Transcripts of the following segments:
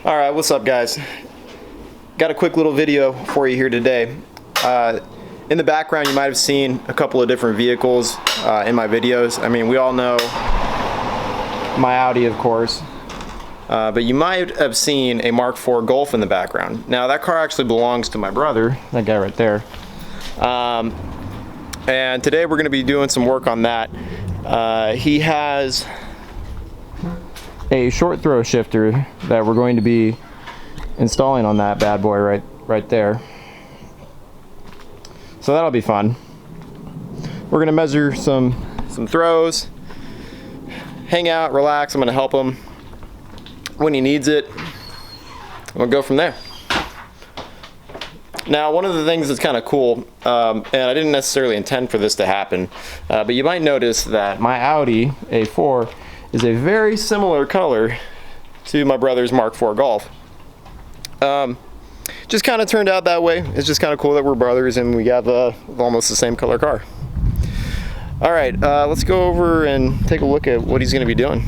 Alright, what's up guys? Got a quick little video for you here today. In the background you might have seen a couple of different vehicles in my videos. I mean, we all know my Audi, of course. But you might have seen a Mark IV Golf in the background. Now that car actually belongs to my brother, that guy right there. And today we're going to be doing some work on that. He has a short throw shifter that we're going to be installing on that bad boy right there. So that'll be fun. We're going to measure some throws, hang out, relax. I'm going to help him when he needs it. We'll go from there. Now, one of the things that's kind of cool, and I didn't necessarily intend for this to happen, but you might notice that my Audi A4 is a very similar color to my brother's Mark IV Golf. Just kind of turned out that way. It's just kind of cool that we're brothers and we have almost the same color car. All right, let's go over and take a look at what he's going to be doing.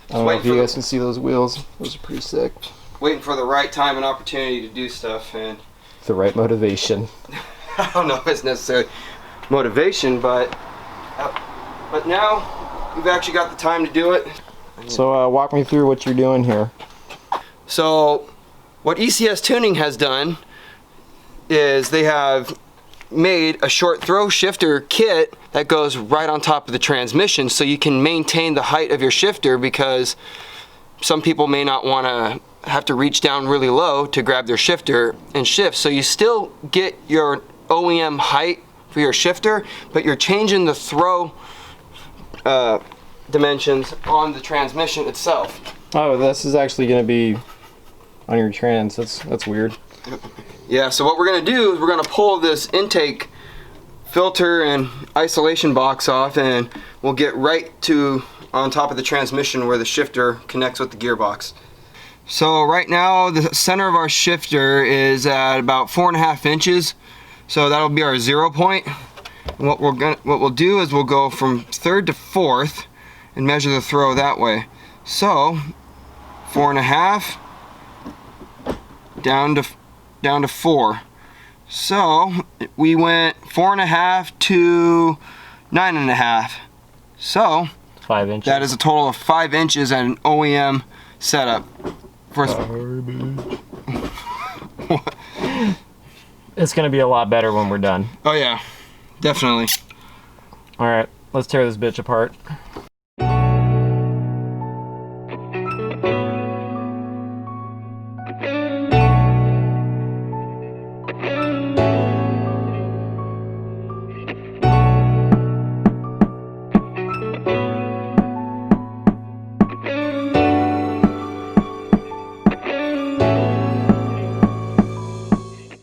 I don't know if you guys can see those wheels. Those are pretty sick. Waiting for the right time and opportunity to do stuff, and the right motivation. I don't know if it's necessarily motivation, but now we've actually got the time to do it. So walk me through what you're doing here. So what ECS Tuning has done is they have made a short throw shifter kit that goes right on top of the transmission, so you can maintain the height of your shifter, because some people may not want to have to reach down really low to grab their shifter and shift. So you still get your OEM height for your shifter, but you're changing the throw dimensions on the transmission itself. Oh, this is actually going to be on your trans. That's weird. Yeah, so what we're going to do is we're going to pull this intake filter and isolation box off, and we'll get right to on top of the transmission where the shifter connects with the gearbox. So right now the center of our shifter is at about 4.5 inches, so that'll be our 0 point. And what we'll do is we'll go from third to fourth and measure the throw that way. So 4.5 down to 4. So we went 4.5 to 9.5. So 5 inches. That is a total of 5 inches at an OEM setup. It's gonna be a lot better when we're done. Oh yeah, definitely. All right, let's tear this bitch apart.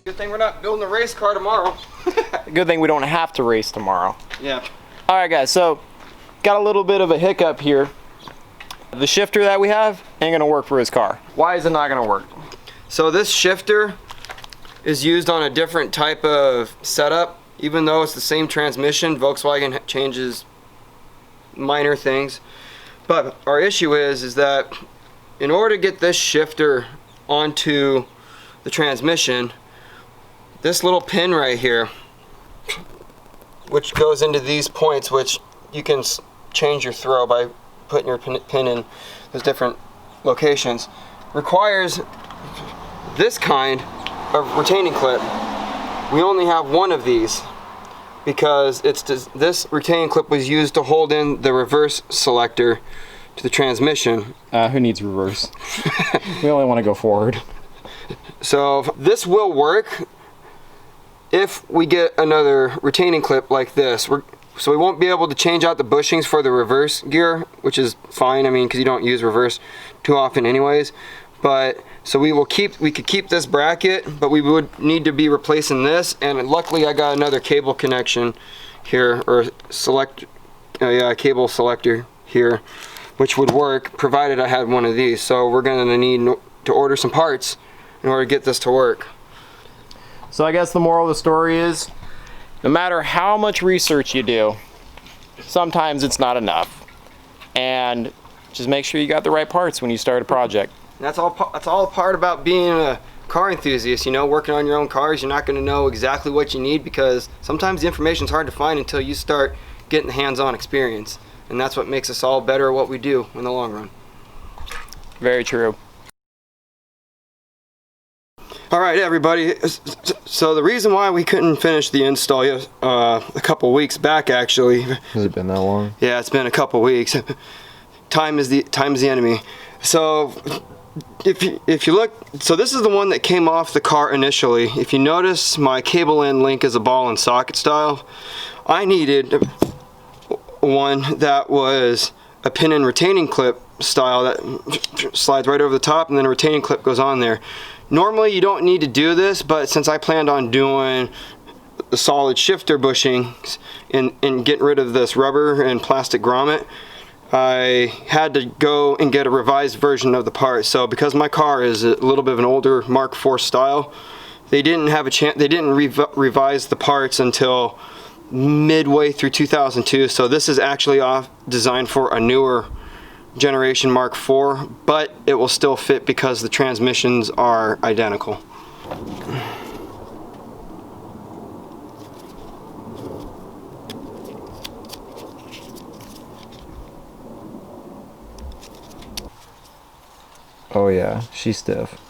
Good thing we're not building a race car tomorrow. Good thing we don't have to race tomorrow. Yeah. All right, guys, so got a little bit of a hiccup here. The shifter that we have ain't gonna work for his car. Why is it not gonna work? So this shifter is used on a different type of setup. Even though it's the same transmission, Volkswagen changes minor things. But our issue is that in order to get this shifter onto the transmission, this little pin right here, which goes into these points, which you can change your throw by putting your pin in those different locations, requires this kind of retaining clip. We only have one of these because this retaining clip was used to hold in the reverse selector to the transmission. Who needs reverse? We only want to go forward. So this will work if we get another retaining clip like this. So we won't be able to change out the bushings for the reverse gear, which is fine, I mean, because you don't use reverse too often anyways. But so we could keep this bracket, but we would need to be replacing this. And luckily I got another cable connection here, or cable selector here, which would work provided I had one of these. So we're gonna need to order some parts in order to get this to work. So I guess the moral of the story is no matter how much research you do, sometimes it's not enough. And just make sure you got the right parts when you start a project. And that's all part about being a car enthusiast. You know, working on your own cars, you're not going to know exactly what you need because sometimes the information's hard to find until you start getting the hands-on experience. And that's what makes us all better at what we do in the long run. Very true. All right, everybody. So the reason why we couldn't finish the install a couple weeks back, actually. Has it been that long? Yeah, it's been a couple weeks. Time is the enemy. So if you look, so this is the one that came off the car initially. If you notice, my cable end link is a ball and socket style. I needed one that was a pin and retaining clip style that slides right over the top, and then a retaining clip goes on there. Normally you don't need to do this, but since I planned on doing the solid shifter bushings and getting rid of this rubber and plastic grommet, I had to go and get a revised version of the part. So because my car is a little bit of an older Mark 4 style, they didn't have a chance. They didn't revise the parts until midway through 2002. So this is actually designed for a newer generation Mark 4, but it will still fit because the transmissions are identical. Oh yeah, she's stiff.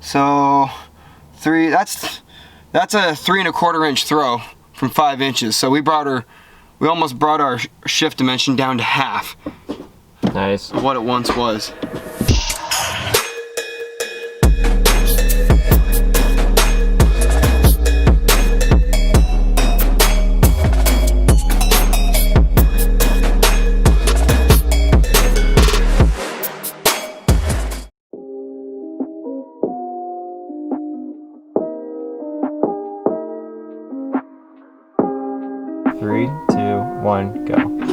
So that's a 3 1/4 inch throw from 5 inches. So we almost brought our shift dimension down to half. Nice. Of what it once was. Three, two, one, go.